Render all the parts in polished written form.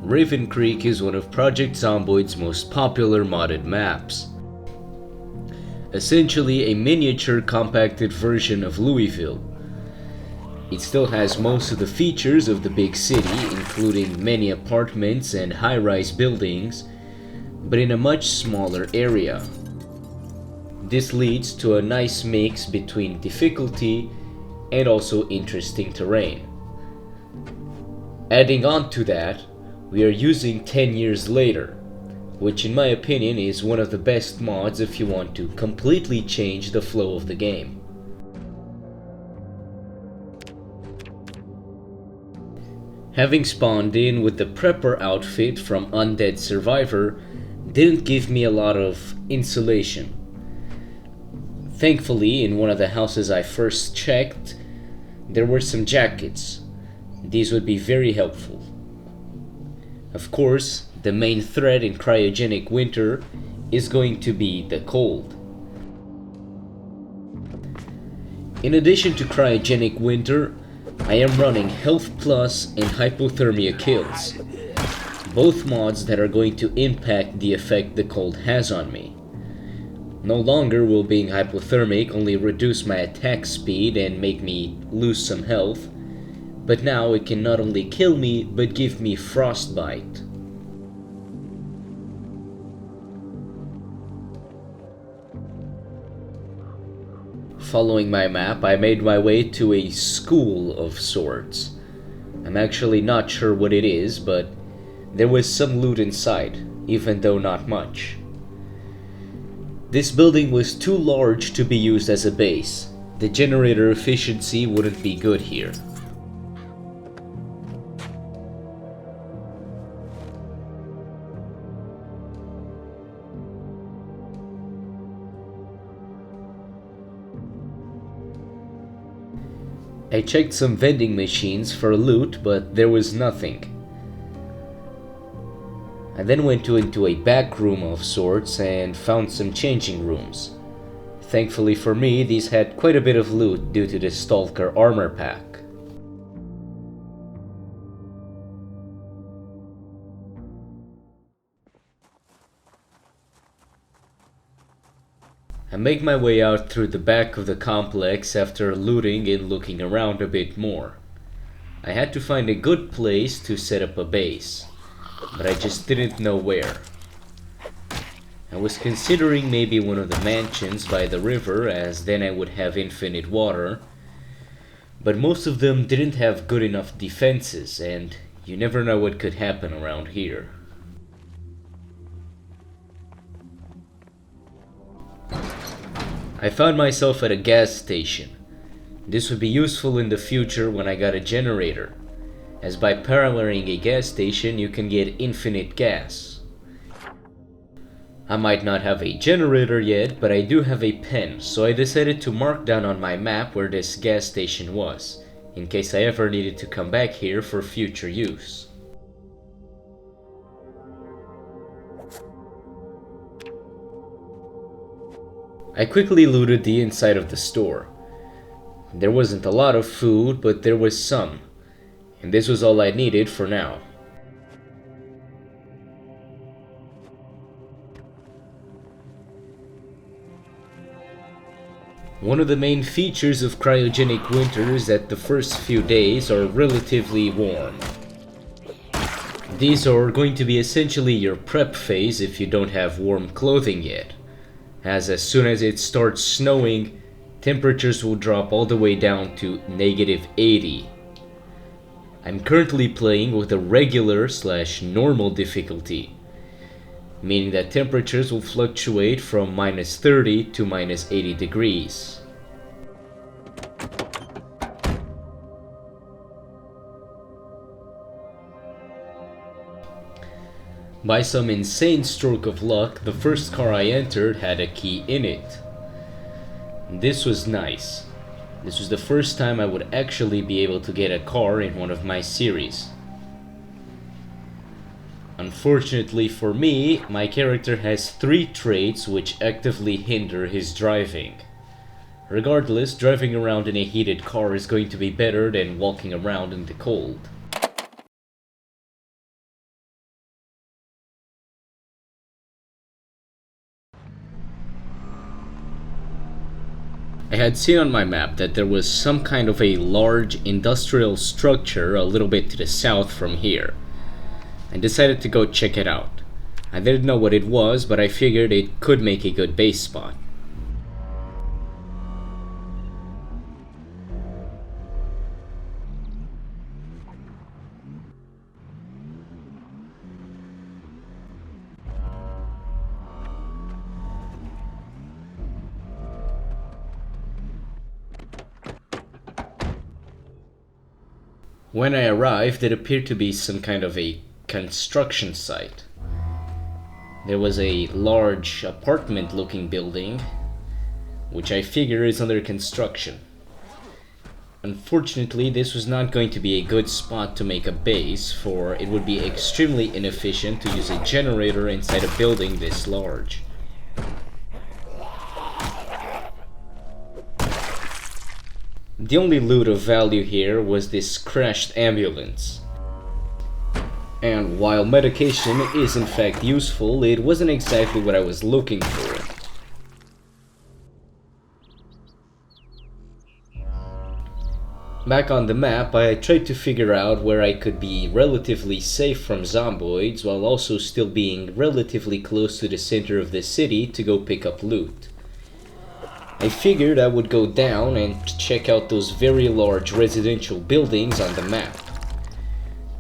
Raven Creek is one of Project Zomboid's most popular modded maps. Essentially a miniature compacted version of Louisville. It still has most of the features of the big city, including many apartments and high-rise buildings, but in a much smaller area. This leads to a nice mix between difficulty and also interesting terrain. Adding on to that, we are using 10 years later, which in my opinion is one of the best mods if you want to completely change the flow of the game. Having spawned in with the prepper outfit from Undead Survivor didn't give me a lot of insulation. Thankfully, in one of the houses I first checked, there were some jackets. These would be very helpful. Of course, the main threat in cryogenic winter is going to be the cold. In addition to cryogenic winter, I am running Health Plus and Hypothermia kills, both mods that are going to impact the effect the cold has on me. No longer will being hypothermic only reduce my attack speed and make me lose some health, but now it can not only kill me but give me frostbite. Following my map, I made my way to a school of sorts. I'm actually not sure what it is, but there was some loot inside, even though not much. This building was too large to be used as a base. The generator efficiency wouldn't be good here. I checked some vending machines for loot, but there was nothing. I then went into a back room of sorts and found some changing rooms. Thankfully for me, these had quite a bit of loot due to the Stalker armor pack. I make my way out through the back of the complex after looting and looking around a bit more. I had to find a good place to set up a base, but I just didn't know where. I was considering maybe one of the mansions by the river, as then I would have infinite water, but most of them didn't have good enough defenses, and you never know what could happen around here. I found myself at a gas station. This would be useful in the future when I got a generator, as by powering a gas station you can get infinite gas. I might not have a generator yet, but I do have a pen, so I decided to mark down on my map where this gas station was, in case I ever needed to come back here for future use. I quickly looted the inside of the store. There wasn't a lot of food, but there was some, and this was all I needed for now. One of the main features of cryogenic winter is that the first few days are relatively warm. These are going to be essentially your prep phase if you don't have warm clothing yet, as soon as it starts snowing, temperatures will drop all the way down to -80. I'm currently playing with a regular/normal difficulty, meaning that temperatures will fluctuate from -30 to -80 degrees. By some insane stroke of luck, the first car I entered had a key in it. This was nice. This was the first time I would actually be able to get a car in one of my series. Unfortunately for me, my character has 3 traits which actively hinder his driving. Regardless, driving around in a heated car is going to be better than walking around in the cold. I had seen on my map that there was some kind of a large industrial structure a little bit to the south from here. I decided to go check it out. I didn't know what it was, but I figured it could make a good base spot. When I arrived, it appeared to be some kind of a construction site. There was a large apartment-looking building, which I figure is under construction. Unfortunately, this was not going to be a good spot to make a base, for it would be extremely inefficient to use a generator inside a building this large. The only loot of value here was this crashed ambulance. And while medication is in fact useful, it wasn't exactly what I was looking for. Back on the map, I tried to figure out where I could be relatively safe from zomboids while also still being relatively close to the center of the city to go pick up loot. I figured I would go down and check out those very large residential buildings on the map.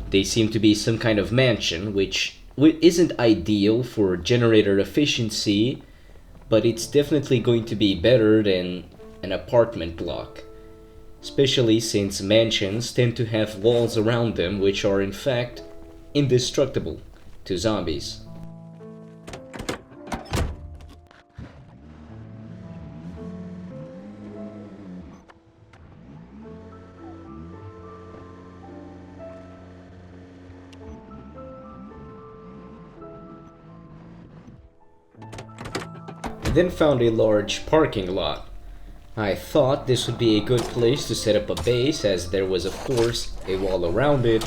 They seem to be some kind of mansion, which isn't ideal for generator efficiency, but it's definitely going to be better than an apartment block. Especially since mansions tend to have walls around them which are in fact indestructible to zombies. I then found a large parking lot. I thought this would be a good place to set up a base, as there was of course a wall around it,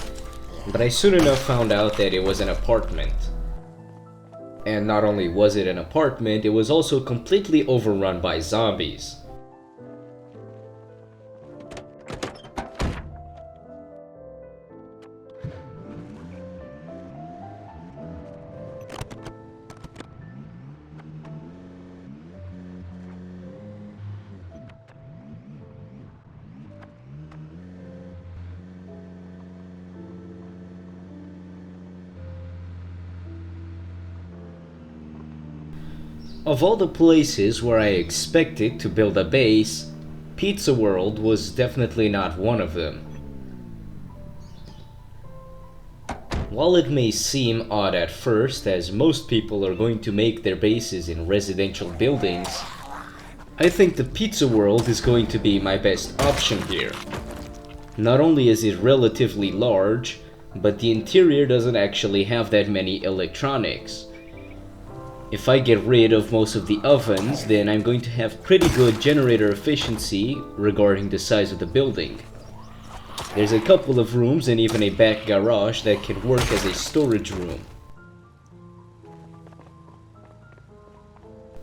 but I soon enough found out that it was an apartment. And not only was it an apartment, it was also completely overrun by zombies. Of all the places where I expected to build a base, Pizza World was definitely not one of them. While it may seem odd at first, as most people are going to make their bases in residential buildings, I think the Pizza World is going to be my best option here. Not only is it relatively large, but the interior doesn't actually have that many electronics. If I get rid of most of the ovens, then I'm going to have pretty good generator efficiency regarding the size of the building. There's a couple of rooms and even a back garage that can work as a storage room.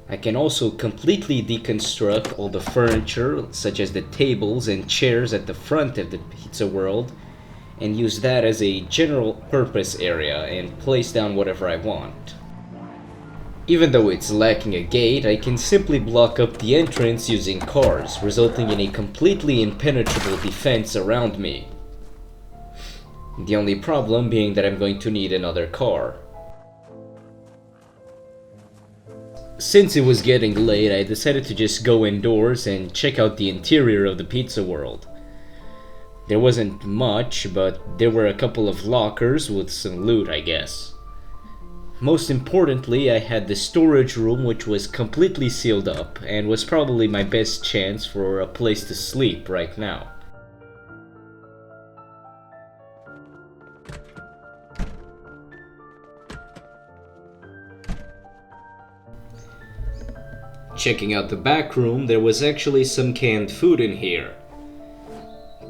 I can also completely deconstruct all the furniture, such as the tables and chairs at the front of the Pizza World, and use that as a general purpose area and place down whatever I want. Even though it's lacking a gate, I can simply block up the entrance using cars, resulting in a completely impenetrable defense around me. The only problem being that I'm going to need another car. Since it was getting late, I decided to just go indoors and check out the interior of the Pizza World. There wasn't much, but there were a couple of lockers with some loot, I guess. Most importantly, I had the storage room, which was completely sealed up and was probably my best chance for a place to sleep right now. Checking out the back room, there was actually some canned food in here.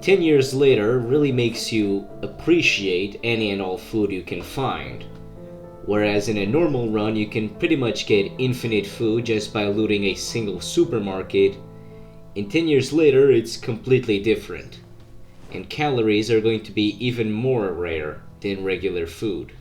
10 years later really makes you appreciate any and all food you can find. Whereas in a normal run, you can pretty much get infinite food just by looting a single supermarket, In 10 years later, it's completely different, and calories are going to be even more rare than regular food.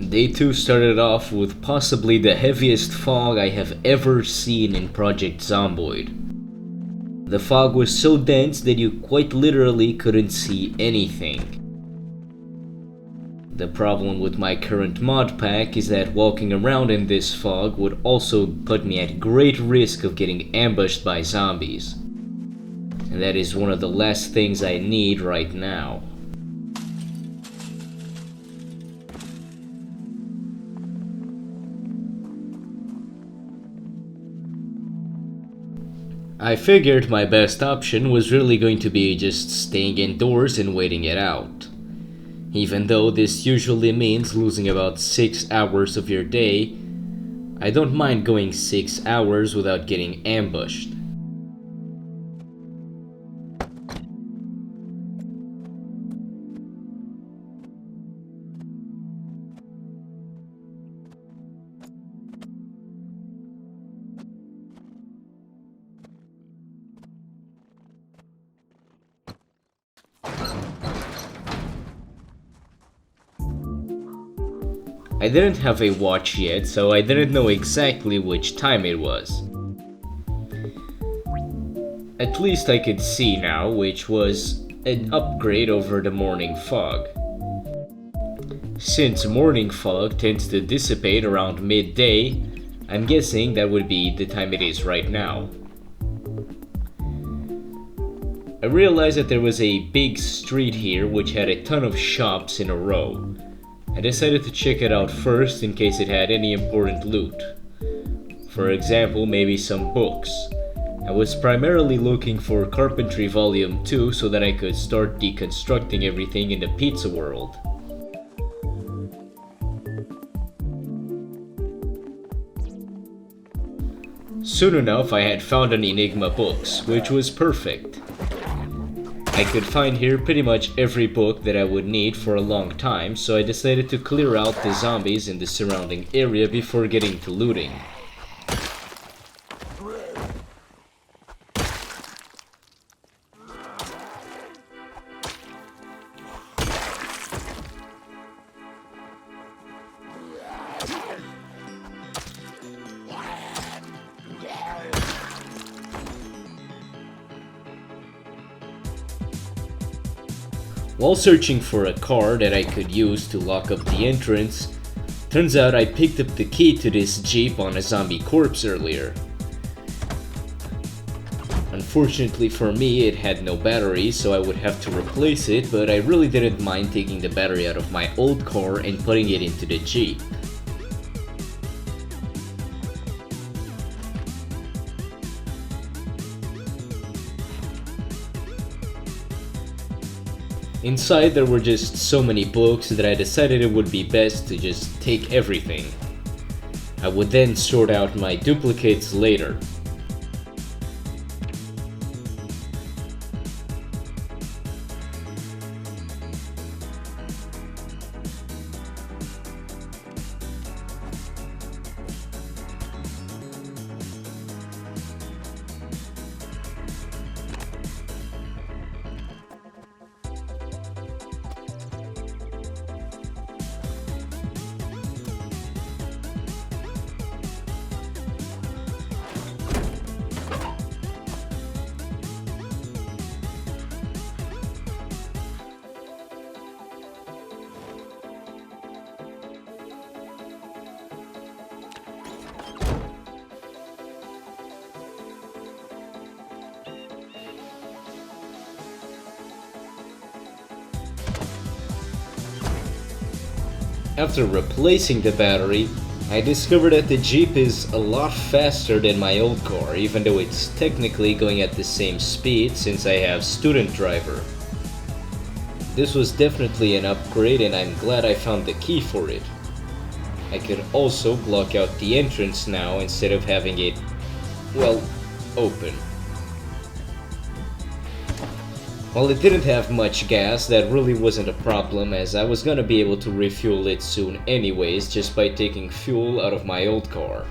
Day 2 started off with possibly the heaviest fog I have ever seen in Project Zomboid. The fog was so dense that you quite literally couldn't see anything. The problem with my current mod pack is that walking around in this fog would also put me at great risk of getting ambushed by zombies. And that is one of the last things I need right now. I figured my best option was really going to be just staying indoors and waiting it out. Even though this usually means losing about 6 hours of your day, I don't mind going 6 hours without getting ambushed. I didn't have a watch yet, so I didn't know exactly which time it was. At least I could see now, which was an upgrade over the morning fog. Since morning fog tends to dissipate around midday, I'm guessing that would be the time it is right now. I realized that there was a big street here which had a ton of shops in a row. I decided to check it out first in case it had any important loot. For example, maybe some books. I was primarily looking for Carpentry Volume 2 so that I could start deconstructing everything in the pizza world. Soon enough, I had found an Enigma books, which was perfect. I could find here pretty much every book that I would need for a long time, so I decided to clear out the zombies in the surrounding area before getting to looting. While searching for a car that I could use to lock up the entrance, turns out I picked up the key to this Jeep on a zombie corpse earlier. Unfortunately for me, it had no battery, so I would have to replace it, but I really didn't mind taking the battery out of my old car and putting it into the Jeep. Inside there were just so many books that I decided it would be best to just take everything. I would then sort out my duplicates later. After replacing the battery, I discovered that the Jeep is a lot faster than my old car, even though it's technically going at the same speed since I have student driver. This was definitely an upgrade and I'm glad I found the key for it. I could also block out the entrance now instead of having it, well, open. While it didn't have much gas, that really wasn't a problem as I was gonna be able to refuel it soon anyways just by taking fuel out of my old car.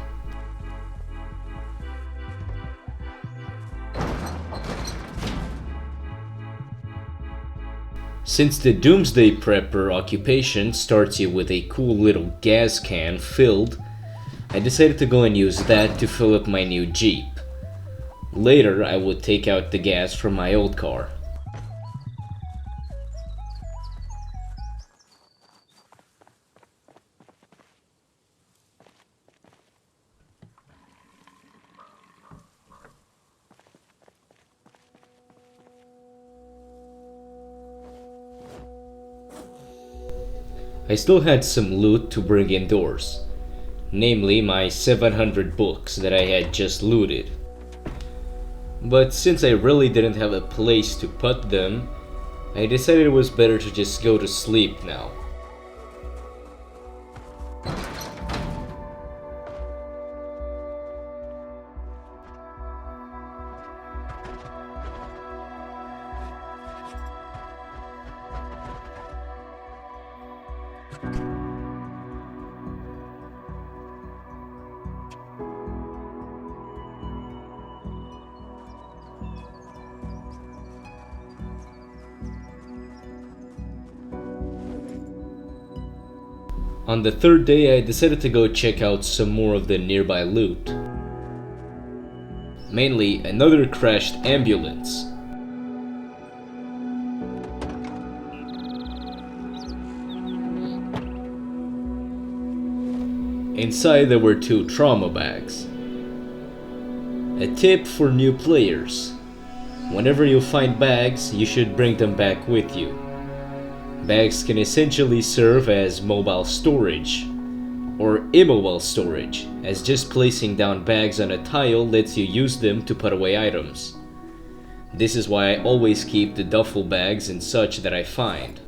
Since the Doomsday Prepper occupation starts you with a cool little gas can filled, I decided to go and use that to fill up my new Jeep. Later I would take out the gas from my old car. I still had some loot to bring indoors, namely my 700 books that I had just looted. But since I really didn't have a place to put them, I decided it was better to just go to sleep now. On the third day, I decided to go check out some more of the nearby loot. Mainly, another crashed ambulance. Inside there were 2 trauma bags. A tip for new players: whenever you find bags, you should bring them back with you. Bags can essentially serve as mobile storage, or immobile storage, as just placing down bags on a tile lets you use them to put away items. This is why I always keep the duffel bags and such that I find.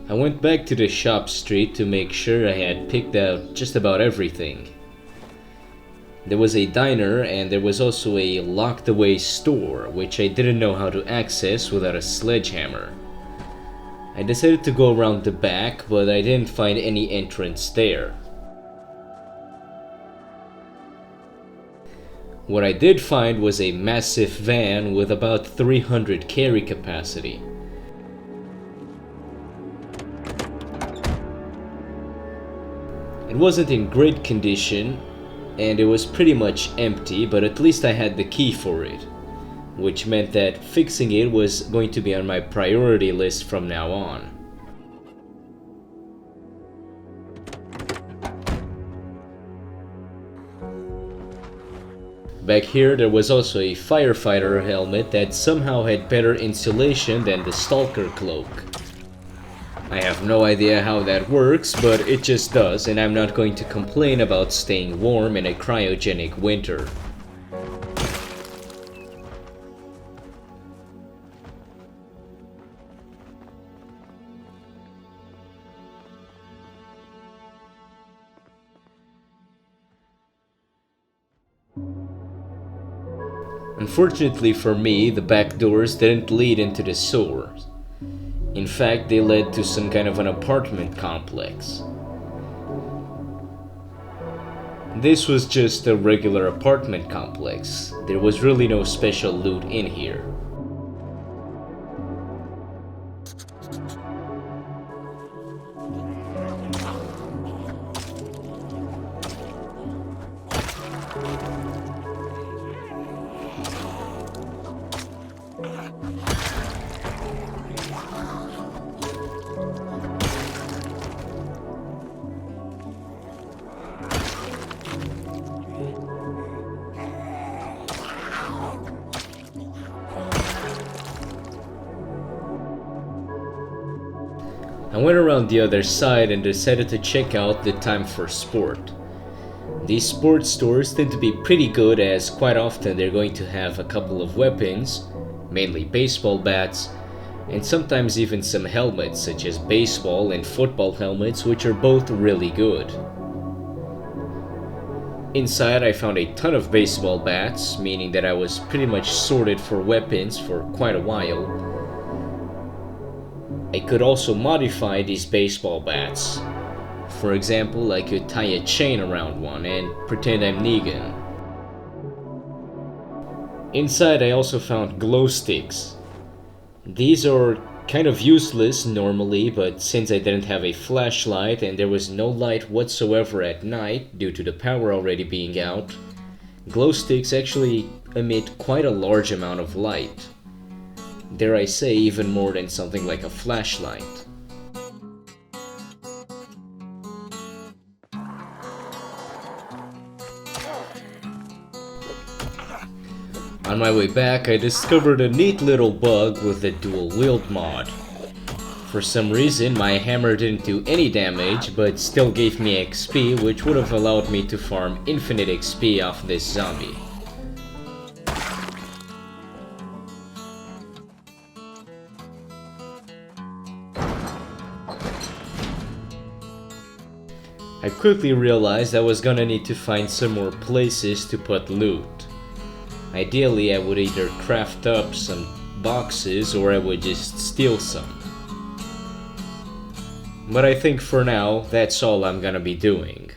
I went back to the shop street to make sure I had picked out just about everything. There was a diner and there was also a locked away store, which I didn't know how to access without a sledgehammer. I decided to go around the back, but I didn't find any entrance there. What I did find was a massive van with about 300 carry capacity. It wasn't in great condition, and it was pretty much empty, but at least I had the key for it, which meant that fixing it was going to be on my priority list from now on. Back here there was also a firefighter helmet that somehow had better insulation than the Stalker cloak. I have no idea how that works, but it just does, and I'm not going to complain about staying warm in a cryogenic winter. Unfortunately for me, the back doors didn't lead into the sewers. In fact, they led to some kind of an apartment complex. This was just a regular apartment complex. There was really no special loot in here. I went around the other side and decided to check out the Time for Sport. These sports stores tend to be pretty good, as quite often they're going to have a couple of weapons, mainly baseball bats, and sometimes even some helmets such as baseball and football helmets, which are both really good. Inside I found a ton of baseball bats, meaning that I was pretty much sorted for weapons for quite a while. I could also modify these baseball bats. For example, I could tie a chain around one and pretend I'm Negan. Inside I also found glow sticks. These are kind of useless normally, but since I didn't have a flashlight and there was no light whatsoever at night due to the power already being out, glow sticks actually emit quite a large amount of light. Dare I say, even more than something like a flashlight. On my way back, I discovered a neat little bug with the dual wield mod. For some reason, my hammer didn't do any damage, but still gave me XP, which would have allowed me to farm infinite XP off this zombie. I quickly realized I was gonna need to find some more places to put loot. Ideally, I would either craft up some boxes or I would just steal some. But I think for now, that's all I'm gonna be doing.